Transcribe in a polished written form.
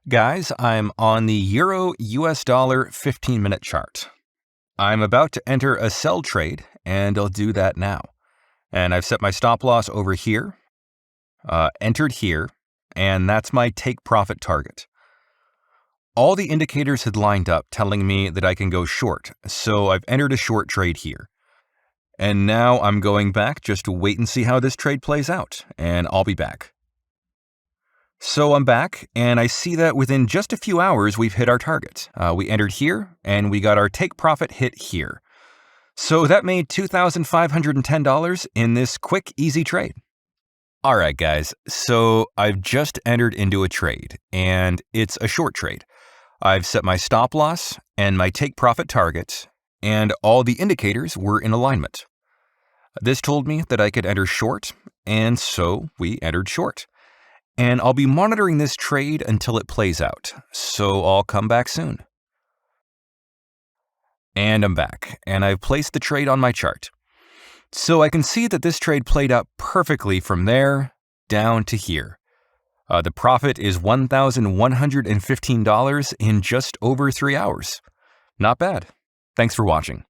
Guys, I'm on the Euro US dollar 15-minute chart. I'm about to enter a sell trade, and I'll do that now. And I've set my stop loss over here, entered here, and that's my take profit target. All the indicators had lined up telling me that I can go short, so I've entered a short trade here. And now I'm going back just to wait and see how this trade plays out, and I'll be back. So I'm back, and I see that within just a few hours, we've hit our target. We entered here, and we got our take profit hit here. So that made $2,510 in this quick, easy trade. All right, guys, so I've just entered into a trade, and it's a short trade. I've set my stop loss and my take profit target, and all the indicators were in alignment. This told me that I could enter short, and so we entered short. And I'll be monitoring this trade until it plays out, so I'll come back soon. And I'm back, and I've placed the trade on my chart. So I can see that this trade played out perfectly from there down to here. The profit is $1,115 in just over 3 hours. Not bad. Thanks for watching.